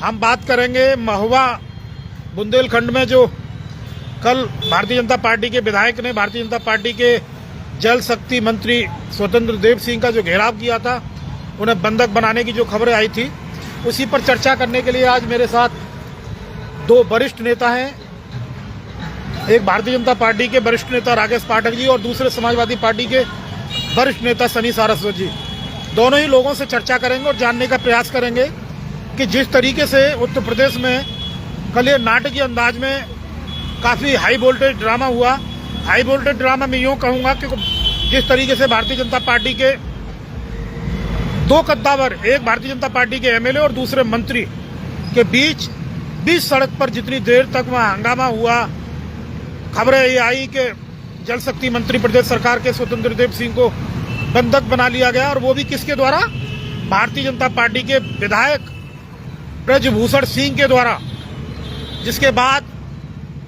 हम बात करेंगे महुआ बुंदेलखंड में जो कल भारतीय जनता पार्टी के विधायक ने भारतीय जनता पार्टी के जल शक्ति मंत्री स्वतंत्र देव सिंह का जो घेराव किया था, उन्हें बंधक बनाने की जो खबरें आई थी, उसी पर चर्चा करने के लिए आज मेरे साथ दो वरिष्ठ नेता हैं। एक भारतीय जनता पार्टी के वरिष्ठ नेता राकेश पाठक जी और दूसरे समाजवादी पार्टी के वरिष्ठ नेता सनी सारस्वत जी। दोनों ही लोगों से चर्चा करेंगे और जानने का प्रयास करेंगे कि जिस तरीके से उत्तर प्रदेश में कल ये नाटकीय अंदाज में काफ़ी हाई वोल्टेज ड्रामा हुआ। हाई वोल्टेज ड्रामा में यूँ कहूँगा कि जिस तरीके से भारतीय जनता पार्टी के दो कद्दावर, एक भारतीय जनता पार्टी के एमएलए और दूसरे मंत्री के बीच सड़क पर जितनी देर तक वहाँ हंगामा हुआ, खबरें ये आई कि जल शक्ति मंत्री प्रदेश सरकार के स्वतंत्र देव सिंह को बंधक बना लिया गया, और वो भी किसके द्वारा? भारतीय जनता पार्टी के विधायक ब्रजभूषण सिंह के द्वारा। जिसके बाद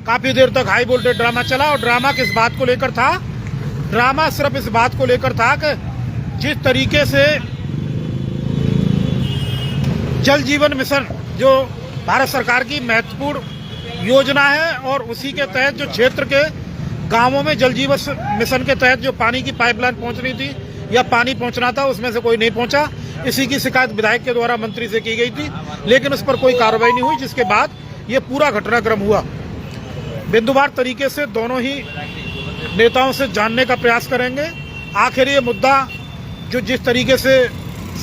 काफी देर तक हाई वोल्टेज ड्रामा चला, और ड्रामा किस बात को लेकर था? ड्रामा सिर्फ इस बात को लेकर था कि जिस तरीके से जल जीवन मिशन जो भारत सरकार की महत्वपूर्ण योजना है, और उसी के तहत जो क्षेत्र के गांवों में जल जीवन मिशन के तहत जो पानी की पाइपलाइन पहुंचनी थी या पानी पहुंचना था, उसमें से कोई नहीं पहुंचा। इसी की शिकायत विधायक के द्वारा मंत्री से की गई थी, लेकिन उस पर कोई कार्रवाई नहीं हुई, जिसके बाद ये पूरा घटनाक्रम हुआ। बिंदुवार तरीके से दोनों ही नेताओं से जानने का प्रयास करेंगे आखिर ये मुद्दा जो जिस तरीके से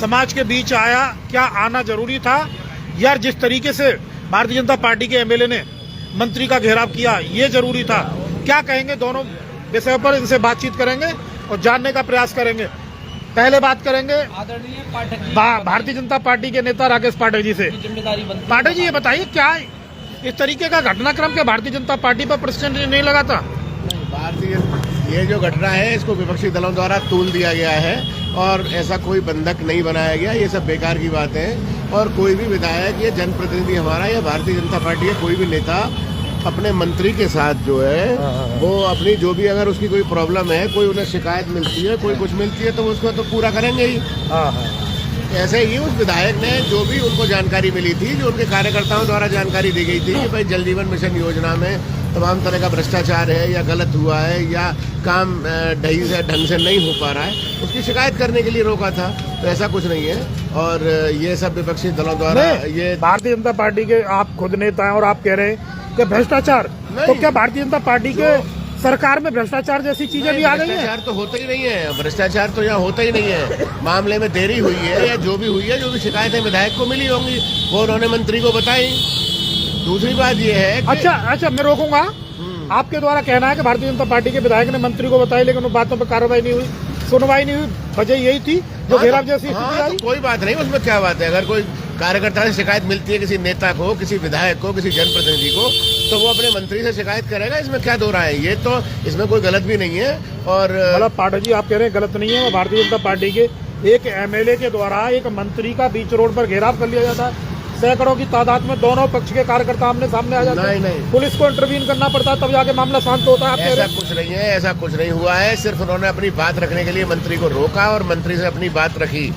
समाज के बीच आया, क्या आना जरूरी था, या जिस तरीके से भारतीय जनता पार्टी के एमएलए ने मंत्री का घेराव किया, ये जरूरी था। क्या कहेंगे, दोनों विषयों पर इनसे बातचीत करेंगे और जानने का प्रयास करेंगे। पहले बात करेंगे भारतीय जनता पार्टी के नेता राकेश पाठक जी से। पाठक जी, ये बताइए, क्या इस तरीके का घटनाक्रम के भारतीय जनता पार्टी पर प्रश्न नहीं लगा था? ये जो घटना है, इसको विपक्षी दलों द्वारा तूल दिया गया है और ऐसा कोई बंधक नहीं बनाया गया। ये सब बेकार की बात है, और कोई भी विधायक या जनप्रतिनिधि हमारा या भारतीय जनता पार्टी का कोई भी नेता अपने मंत्री के साथ जो है वो अपनी जो भी अगर उसकी कोई प्रॉब्लम है, कोई उन्हें शिकायत मिलती है, कोई कुछ मिलती है, तो उसको तो पूरा करेंगे ही। ऐसे ही उस विधायक ने जो भी उनको जानकारी मिली थी, जो उनके कार्यकर्ताओं द्वारा जानकारी दी गई थी कि भाई जल जीवन मिशन योजना में तमाम तरह का भ्रष्टाचार है या गलत हुआ है या काम ढंग से नहीं हो पा रहा है, उसकी शिकायत करने के लिए रोका था। तो ऐसा कुछ नहीं है, और ये सब विपक्षी दलों द्वारा ये भारतीय जनता पार्टी के आप खुद नेता हैं और आप कह रहे हैं कि भ्रष्टाचार, तो क्या भारतीय जनता पार्टी के सरकार में भ्रष्टाचार जैसी चीजें भी आ गई हैं? भ्रष्टाचार तो होता ही नहीं है, भ्रष्टाचार तो यहाँ होता ही नहीं है। मामले में देरी हुई है या जो भी हुई है, जो भी शिकायतें विधायक को मिली होंगी वो उन्होंने मंत्री को बताई। दूसरी बात ये है कि अच्छा, मैं रोकूंगा। आपके द्वारा कहना है कि भारतीय जनता पार्टी के विधायक ने मंत्री को बताई, लेकिन उन बातों पर कार्रवाई नहीं हुई, सुनवाई नहीं हुई। वजह यही थी जो घेराव जैसी स्थिति आई। तो कोई बात नहीं, उसमें क्या बात है। अगर कोई कार्यकर्ता से शिकायत मिलती है किसी नेता को, किसी विधायक को, किसी जनप्रतिनिधि को, तो वो अपने मंत्री से शिकायत करेगा। इसमें क्या दो राय है? ये तो इसमें कोई गलत भी नहीं है। और मतलब पाठक जी, आप कह रहे हैं गलत नहीं है, भारतीय जनता पार्टी के एक एमएलए के द्वारा एक मंत्री का बीच रोड पर घेराव कर लिया जाता है, सैकड़ों की तादाद में दोनों पक्ष के कार्यकर्ता आमने सामने आ जाते हैं, नहीं, पुलिस को इंटरवीन करना पड़ता है, तब जाके मामला शांत होता है। ऐसा कुछ नहीं है, ऐसा कुछ नहीं हुआ है। सिर्फ उन्होंने अपनी बात रखने के लिए मंत्री को रोका और मंत्री से अपनी बात रखी।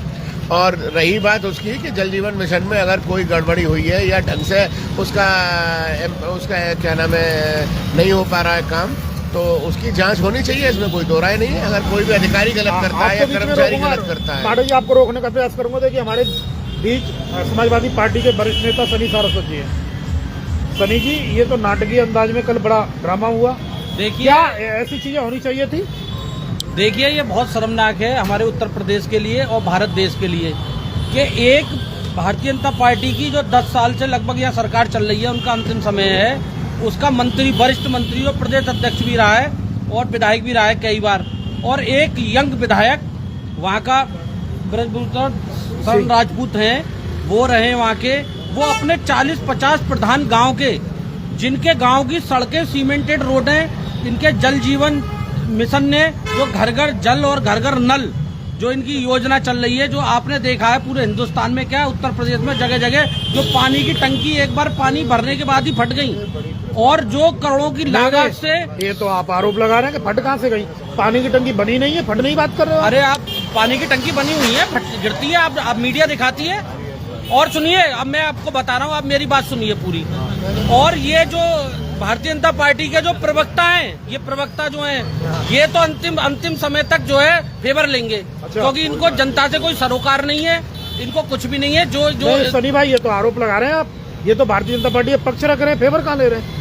और रही बात उसकी कि जल जीवन मिशन में अगर कोई गड़बड़ी हुई है या ढंग से उसका क्या नाम है नहीं हो पा रहा है काम, तो उसकी जांच होनी चाहिए। इसमें कोई दो राय नहीं है। अगर कोई भी अधिकारी गलत करता है या कर्मचारी गलत करता है। पाठक जी, आपको रोकने का प्रयास करूंगा। देखिए, हमारे बीच समाजवादी पार्टी के वरिष्ठ नेता सनी सारस्वत जी हैं। सनी जी, ये तो नाटकीय अंदाज में कल बड़ा ड्रामा हुआ। देखिए, क्या ऐसी चीजें होनी चाहिए थी? देखिए, ये बहुत शर्मनाक है हमारे उत्तर प्रदेश के लिए और भारत देश के लिए कि एक भारतीय जनता पार्टी की जो 10 साल से लगभग यहाँ सरकार चल रही है, उनका अंतिम समय है, उसका मंत्री, वरिष्ठ मंत्री और प्रदेश अध्यक्ष भी रहा है और विधायक भी रहा है कई बार, और एक यंग विधायक वहाँ का ब्रजभूषण राजपूत हैं, वो रहे वहाँ के। वो अपने 40-50 प्रधान गांव के, जिनके गांव की सड़कें सीमेंटेड रोड हैं, इनके जल जीवन मिशन ने जो घर घर जल और घर घर नल जो इनकी योजना चल रही है, जो आपने देखा है पूरे हिंदुस्तान में, क्या उत्तर प्रदेश में जगह जगह जो पानी की टंकी एक बार पानी भरने के बाद ही फट गई, और जो करोड़ों की लागत से। ये तो आप आरोप लगा रहे हैं कि फट कहाँ से गई? पानी की टंकी बनी नहीं है, फटने की बात कर रहे हो? अरे आप, पानी की टंकी बनी हुई है, फट गिरती है, आप मीडिया दिखाती है। और सुनिए, अब मैं आपको बता रहा हूँ, आप मेरी बात सुनिए पूरी। और ये जो भारतीय जनता पार्टी के जो प्रवक्ता हैं, ये प्रवक्ता जो हैं, ये तो अंतिम समय तक जो है फेवर लेंगे, क्योंकि इनको जनता से कोई सरोकार नहीं है, इनको कुछ भी नहीं है। जो सनी भाई, ये तो आरोप लगा रहे हैं आप, ये तो भारतीय जनता पार्टी पक्ष रख रहे हैं, फेवर कहाँ ले रहे हैं?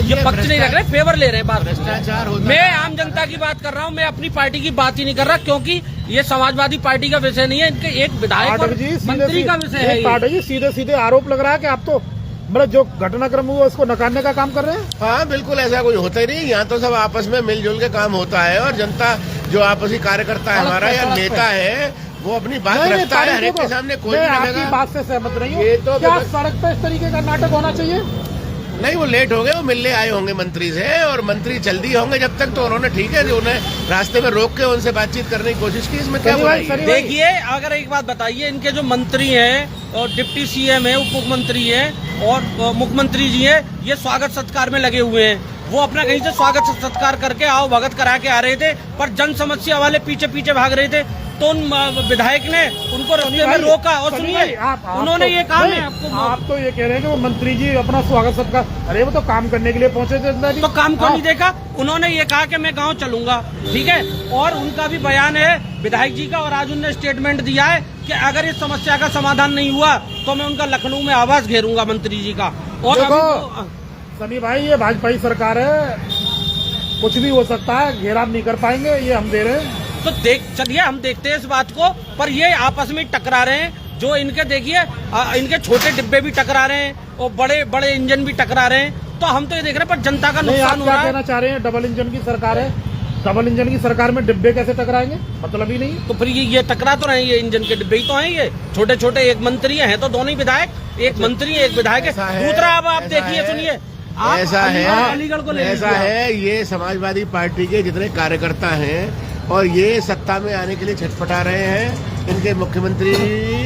ये पक्ष नहीं रख रहे, फेवर ले रहे हैं। बात भ्रष्टाचार होता मैं आम जनता की बात कर रहा हूँ, मैं अपनी पार्टी की बात ही नहीं कर रहा, क्योंकि ये समाजवादी पार्टी का विषय नहीं है, इनके एक विधायक और मंत्री का विषय है। पाठक जी, सीधे सीधे आरोप लग रहा है कि आप तो मतलब जो घटनाक्रम हुआ उसको नकारने का काम कर रहे हैं। हाँ, बिल्कुल ऐसा कोई होता ही नहीं। यहाँ तो सब आपस में मिलजुल के काम होता है, और जनता जो आपसी कार्यकर्ता है हमारा या नेता है, वो अपनी बात रखता है हर एक के सामने। कोई भी आपकी बात से सहमत नहीं हूँ। ये तो क्या सड़क पे इस तरीके का नाटक होना चाहिए? नहीं, वो लेट हो गए, वो मिलने आए होंगे मंत्री से, और मंत्री जल्दी होंगे जब तक, तो उन्होंने ठीक है जो उन्हें रास्ते में रोक के उनसे बातचीत करने की कोशिश की। इसमें क्या बुराई है? देखिए, अगर एक बात बताइए, इनके जो मंत्री हैं और डिप्टी सीएम है, उप मुख्यमंत्री हैं और मुख्यमंत्री जी हैं, ये स्वागत सत्कार में लगे हुए हैं। वो अपना कहीं से स्वागत सत्कार करके आओ भगत करा के आ रहे थे, पर जन समस्या वाले पीछे पीछे भाग रहे थे, तो उन विधायक ने उनको रास्ते में रोका। और सुनिए, उन्होंने ये कहा है आपको, आप तो ये कह रहे हैं कि वो मंत्री जी अपना स्वागत सत्कार, अरे वो तो काम करने के लिए पहुंचे थे, तो काम को नहीं देखा। उन्होंने ये कहा कि मैं गांव चलूंगा, ठीक है, और उनका भी बयान है विधायक जी का, और आज उन्होंने स्टेटमेंट दिया है कि अगर इस समस्या का समाधान नहीं हुआ तो मैं उनका लखनऊ में आवास घेरूंगा मंत्री जी का। और देखो सनी भाई, ये भाजपा की सरकार है, कुछ भी हो सकता है, घेराव नहीं कर पाएंगे, ये हम दे रहे हैं। तो चलिए हम देखते हैं इस बात को, पर ये आपस में टकरा रहे हैं। जो इनके देखिए, इनके छोटे डिब्बे भी टकरा रहे हैं और बड़े बड़े इंजन भी टकरा रहे हैं, तो हम तो ये देख रहे हैं, पर जनता का नुकसान हो रहा है। कहना चाह रहे हैं डबल इंजन की सरकार है, डबल इंजन की सरकार में डिब्बे कैसे टकराएंगे? मतलब ही नहीं। तो फिर ये टकरा तो रहे हैं, ये इंजन के डिब्बे ही तो हैं, ये छोटे छोटे। एक मंत्री है तो दोनों ही विधायक, एक मंत्री है एक विधायक है। दूसरा अब आप देखिए, सुनिए, ऐसा है, अलीगढ़ को ले ऐसा है, ये समाजवादी पार्टी के जितने कार्यकर्ता हैं और ये सत्ता में आने के लिए छटपटा रहे हैं, इनके मुख्यमंत्री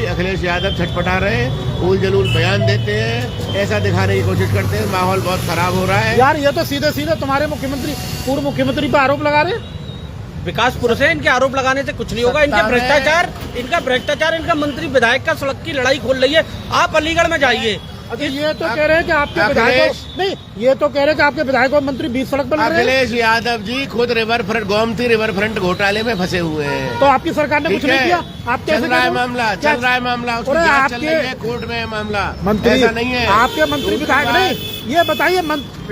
अखिलेश यादव छटपटा रहे हैं, उल जलूल बयान देते हैं, ऐसा दिखाने की कोशिश करते हैं, माहौल बहुत खराब हो रहा है। यार ये तो सीधे सीधे तुम्हारे मुख्यमंत्री, पूर्व मुख्यमंत्री पर आरोप लगा रहे हैं। विकास पुरुष है, इनके आरोप लगाने से कुछ नहीं होगा। इनका भ्रष्टाचार, इनका मंत्री विधायक का सड़क की लड़ाई खोल रही है। आप अलीगढ़ में जाइए। अच्छा, ये तो कह रहे हैं कि आपके विधायक नहीं, ये तो कह रहे हैं कि आपके विधायक और मंत्री बीच सड़क पर लड़ रहे हैं। अखिलेश यादव जी खुद गोमती रिवर फ्रंट घोटाले में फंसे हुए हैं। तो आपकी सरकार ने कुछ नहीं किया? आप चल रहा है मामला, चल रहा है मामला, उसकी जांच चल रही है, कोर्ट में मामला। मंत्री ऐसा नहीं है, आपके मंत्री विधायक नहीं। ये बताइए,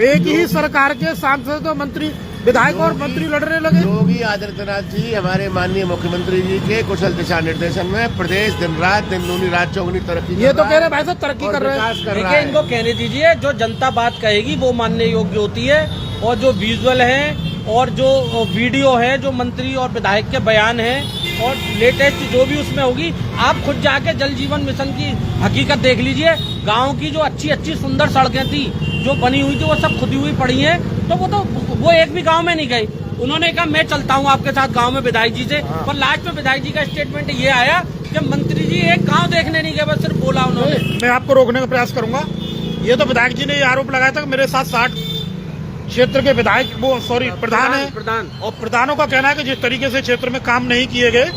एक ही सरकार के सांसद और मंत्री, विधायक और मंत्री लड़ने लगे। योगी आदित्यनाथ जी हमारे माननीय मुख्यमंत्री जी के कुशल दिशा निर्देशन में प्रदेश दिन दूनी रात चौगुनी तरक्की, ये तो कह रहे भाई साहब तरक्की कर रहे हैं। देखिए, इनको कहने दीजिए, जो जनता बात कहेगी वो मानने योग्य होती है, और जो विजुअल है और जो वीडियो है, जो मंत्री और विधायक के बयान है और लेटेस्ट जो भी उसमें होगी, आप खुद जाके जल जीवन मिशन की हकीकत देख लीजिए। गांव की जो अच्छी सुंदर सड़कें थी जो बनी हुई थी, वो सब खुदी हुई पड़ी हैं। तो वो एक भी गांव में नहीं गई। उन्होंने कहा मैं चलता हूं आपके साथ गांव में विधायक जी से, पर लास्ट में विधायक जी का स्टेटमेंट ये आया कि मंत्री जी एक गांव देखने नहीं गए, बस सिर्फ बोला उन्होंने। मैं आपको रोकने का प्रयास करूंगा। ये तो विधायक जी ने ये आरोप लगाया था कि मेरे साथ 60 क्षेत्र के विधायक, प्रधान है, और प्रधानों का कहना है कि जिस तरीके से क्षेत्र में काम नहीं किए गए,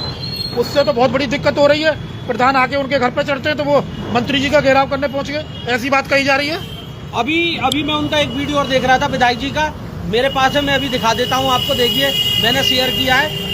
उससे तो बहुत बड़ी दिक्कत हो रही है। प्रधान आके उनके घर पे चढ़ते हैं तो वो मंत्री जी का घेराव करने पहुंच गए, ऐसी बात कही जा रही है। अभी मैं उनका एक वीडियो और देख रहा था विधायक जी का, मेरे पास है, मैं अभी दिखा देता हूं आपको। देखिए, मैंने शेयर किया है।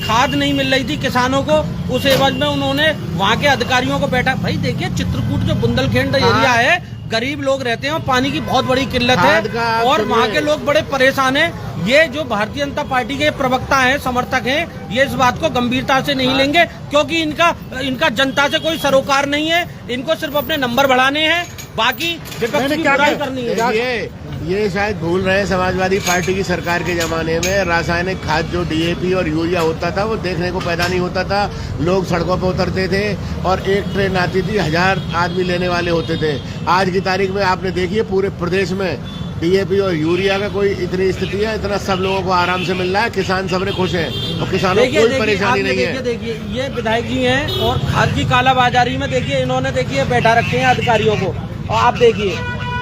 खाद नहीं मिल रही थी किसानों को, उस एवज में उन्होंने वहां के अधिकारियों को बैठा। भाई देखिए, चित्रकूट जो बुंदेलखंड एरिया है, गरीब लोग रहते हैं और पानी की बहुत बड़ी किल्लत है, और वहाँ के लोग बड़े परेशान हैं। ये जो भारतीय जनता पार्टी के प्रवक्ता हैं, समर्थक हैं, ये इस बात को गंभीरता से नहीं लेंगे, क्योंकि इनका जनता से कोई सरोकार नहीं है। इनको सिर्फ अपने नंबर बढ़ाने हैं, बाकी विपक्ष की बुराई करनी है। ये शायद भूल रहे हैं, समाजवादी पार्टी की सरकार के जमाने में रासायनिक खाद जो डीएपी और यूरिया होता था, वो देखने को पैदा नहीं होता था। लोग सड़कों पर उतरते थे और एक ट्रेन आती थी, 1000 आदमी लेने वाले होते थे। आज की तारीख में आपने देखी है, पूरे प्रदेश में डीएपी और यूरिया का कोई इतनी स्थिति है, इतना सब लोगों को आराम से मिल रहा है, किसान सबने खुश हैं और किसानों को कोई परेशानी नहीं है। देखिए, ये विधायक जी हैं और खाद की कालाबाजारी में देखिए, इन्होंने देखिए बैठा रखे हैं अधिकारियों को, और आप देखिए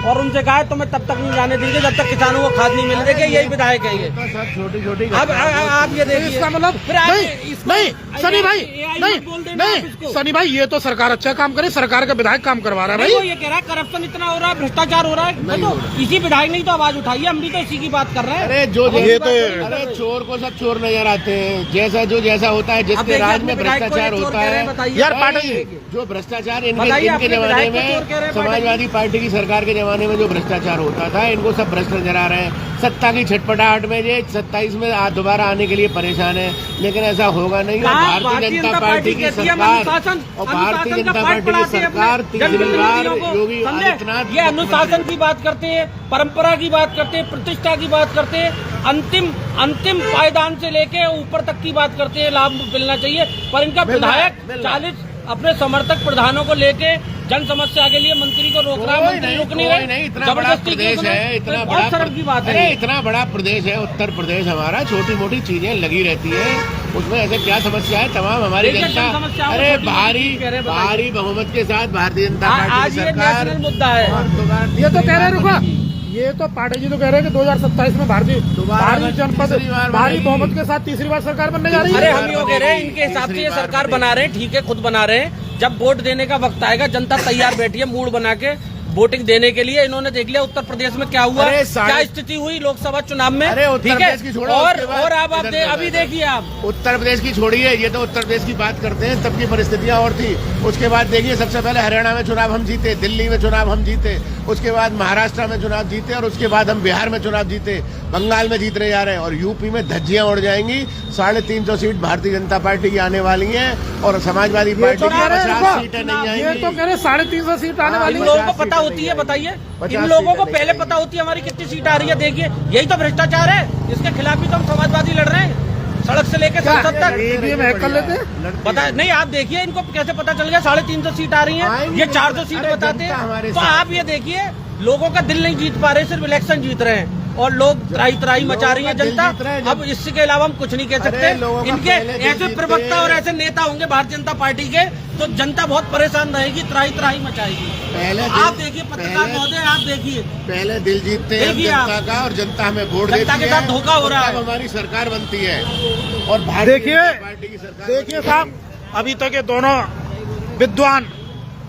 और उनसे कहा तो मैं तब तक नहीं जाने देंगे जब तक किसानों को खाद नहीं मिल देगी। यही विधायक है ये। तो सब छोटी छोटी अब आप ये देखिए, इसका मतलब फिर आप नहीं इसको- नहीं सनी भाई AI बोल देना आप नहीं इसको। सनी भाई, ये तो सरकार अच्छा काम करे, सरकार का विधायक काम करवा रहा है नहीं, वो भाई। ये कह रहा है करप्शन इतना हो रहा है, भ्रष्टाचार हो रहा है, तो इसी विधायक ने तो आवाज उठाई है, हम भी तो इसी की बात कर रहे हैं। अरे जो अब हम ये इसी तो- बात को नहीं कर अरे रहे। चोर को सब चोर नजर आते हैं, जैसा होता है, अब जिसके देखिए राज अपने में विधायक को ये भ्रष्टाचार चोर होता कह रहे हैं, है। बताइए। यार पाठक जी, जो भ्रष्टाचार बताइए, इनके अपने जमाने विधायक को चोर कह रहे में, हैं समाजवादी पार्टी की सरकार के जमाने में जो भ्रष्टाचार होता था, इनको सब भ्रष्ट नजर आ रहे हैं। सत्ता की छटपटाहट में ये 27 में दोबारा आने के लिए परेशान है, लेकिन ऐसा होगा नहीं। कहा भारतीय जनता पार्टी की कहती है सरकार अनुशासन, और भारतीय अनुशासन का जनता पाठ पार्टी की पढ़ाते हैं सरकार अपने तीसरी बार जनप्रतिनिधियों को, योगी समझे? आदित्यनाथ ये अनुशासन की बात करते हैं, परंपरा की बात करते हैं, प्रतिष्ठा की बात करते हैं, अंतिम पायदान से लेके ऊपर तक की बात करते हैं, लाभ मिलना चाहिए। पर इनका विधायक 40 अपने समर्थक प्रधानों को लेके जन समस्या के लिए मंत्री को रोक रहा है, मंत्री रुक नहीं रहे। नहीं, इतना बड़ा जबरदस्ती प्रदेश क्यों है, इतना बहुत बड़ा शर्म की बात है। अरे इतना बड़ा प्रदेश है उत्तर प्रदेश हमारा, छोटी मोटी चीजें लगी रहती है, उसमें ऐसे क्या समस्या है? तमाम हमारी देखिए, जनता, जन समस्याओं अरे को छोटी-छोटी कह रहे हैं, बताइए। भारी बहुमत के साथ भारतीय जनता पार्टी आज की ये सरकार नेशनल मुद्दा है। और दोबारा ये तो कह रहे हैं, रुको, ये तो पाठक जी तो कह रहे हैं कि 2027 में भारी जनपद तीसरी बार भारी बनेगी। बहुमत के साथ तीसरी बार सरकार बनने जा रही अरे है। हम ये कह रहे हैं, इनके हिसाब से ये सरकार बना रहे हैं, ठीक है, खुद बना रहे हैं। जब वोट देने का वक्त आएगा, जनता तैयार बैठी है मूड बना के वोटिंग देने के लिए। इन्होंने देख लिया उत्तर प्रदेश में क्या हुआ, अरे क्या स्थिति हुई लोकसभा चुनाव में, अरे उत्तर ठीक है। प्रदेश की छोड़ो, और उसके बाद अब आप इधर अभी देखिए आप उत्तर प्रदेश की छोड़िए, ये तो उत्तर प्रदेश की बात करते हैं, तब की परिस्थितियां और थी। उसके बाद देखिए, सबसे पहले हरियाणा में चुनाव हम जीते, दिल्ली में चुनाव हम जीते, उसके बाद महाराष्ट्र में चुनाव जीते, और उसके बाद हम बिहार में चुनाव जीते, बंगाल में जीतने जा रहे हैं, और यूपी में धज्जियां उड़ जाएंगी। 350 सीट भारतीय जनता पार्टी की आने वाली हैं, और समाजवादी पार्टी तो की कह रहे हैं, 50 रुको, सीटें नहीं ये आएंगी। तो कह रहे 350 सीट आने हाँ, वाली इन है। लोगों को पता होती है, बताइए, 50 इन लोगों को सीटें पहले नहीं पता होती है हमारी कितनी सीट आ रही है। देखिए, यही तो भ्रष्टाचार है, इसके खिलाफ ही तो हम समाजवादी लड़ रहे हैं, सड़क से लेकर संसद तक। ईवीएम हैक कर लेते हैं। पता नहीं, आप देखिए इनको कैसे पता चल गया 350 सीट आ रही हैं, आएंगी ये नहीं। 400 सीट अरे बताते जनता हमारे हैं। तो साथ आप ये देखिए, लोगों का दिल नहीं जीत पा रहे, सिर्फ इलेक्शन जीत रहे हैं, और लोग त्राही मचा रही है लोगों का दिल जनता। जीत रहे हैं, अब इसके अलावा हम कुछ नहीं कह अरे सकते। लोगों का इनके पहले दिल ऐसे जीतते प्रवक्ता हैं। और ऐसे नेता होंगे भारतीय जनता पार्टी के, तो जनता बहुत परेशान रहेगी, त्राही मचाएगी। पहले आप देखिए पत्रकार महोदय, आप देखिए, पहले दिल जीतते हैं देखिए जनता आप। का, और जनता हमें वोट जनता देती के है, साथ धोखा हो रहा तब है। हमारी सरकार बनती है। और भारतीय देखिए, जनता पार्टी की सरकार देखिए साहब, अभी तक ये दोनों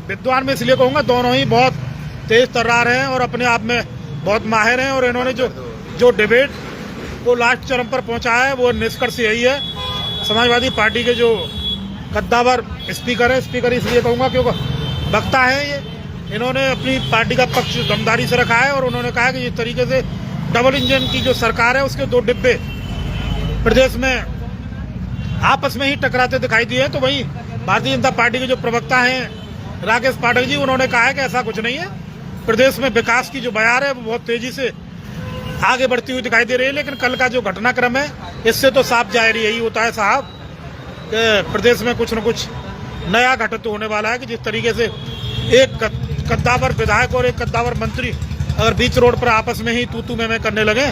विद्वान में इसलिए कहूंगा, दोनों ही बहुत तेज तर्रार हैं और अपने आप में बहुत माहिर हैं, और इन्होंने जो डिबेट को लास्ट चरम पर पहुंचाया है, वो निष्कर्ष यही है। समाजवादी पार्टी के जो कद्दावर स्पीकर है, स्पीकर इसलिए कहूंगा क्योंकि वक्ता है ये, इन्होंने अपनी पार्टी का पक्ष दमदारी से रखा है, और उन्होंने कहा कि जिस तरीके से डबल इंजन की जो सरकार है, उसके 2 डिब्बे प्रदेश में आपस में ही टकराते दिखाई दिए हैं। तो वहीं भारतीय जनता पार्टी के जो प्रवक्ता हैं राकेश पाठक जी, उन्होंने कहा है कि ऐसा कुछ नहीं है, प्रदेश में विकास की जो बयार है वो बहुत तेजी से आगे बढ़ती हुई दिखाई दे रही है। लेकिन कल का जो घटनाक्रम है, इससे तो साफ जाहिर यही होता है साहब कि प्रदेश में कुछ न कुछ नया घटित होने वाला है। कि जिस तरीके से एक कद्दावर विधायक और एक कद्दावर मंत्री अगर बीच रोड पर आपस में ही तू में करने लगे,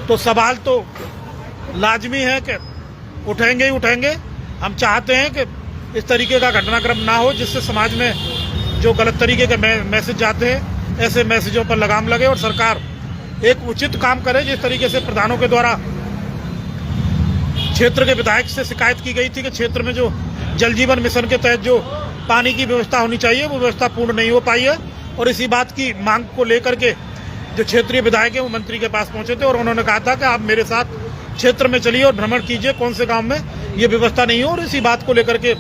तो सवाल तो लाजमी है कि उठेंगे ही उठेंगे। हम चाहते हैं कि इस तरीके का घटनाक्रम ना हो, जिससे समाज में जो गलत तरीके के मैसेज जाते हैं, ऐसे मैसेजों पर लगाम लगे और सरकार एक उचित काम करे। जिस तरीके से प्रधानों के द्वारा क्षेत्र के विधायक से शिकायत की गई थी कि क्षेत्र में जो जल जीवन मिशन के तहत जो पानी की व्यवस्था होनी चाहिए, वो व्यवस्था पूर्ण नहीं हो पाई है, और इसी बात की मांग को लेकर के जो क्षेत्रीय विधायक है वो मंत्री के पास पहुंचे थे, और उन्होंने कहा था कि आप मेरे साथ क्षेत्र में चलिए और भ्रमण कीजिए, कौन से गांव में ये व्यवस्था नहीं हो। और इसी बात को लेकर के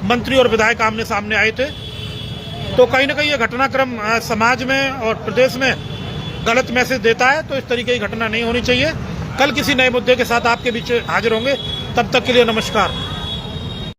मंत्री और विधायक आमने सामने आए थे। तो कहीं ना कहीं ये घटनाक्रम समाज में और प्रदेश में गलत मैसेज देता है। तो इस तरीके की घटना नहीं होनी चाहिए। कल किसी नए मुद्दे के साथ आपके बीच हाजिर होंगे, तब तक के लिए नमस्कार।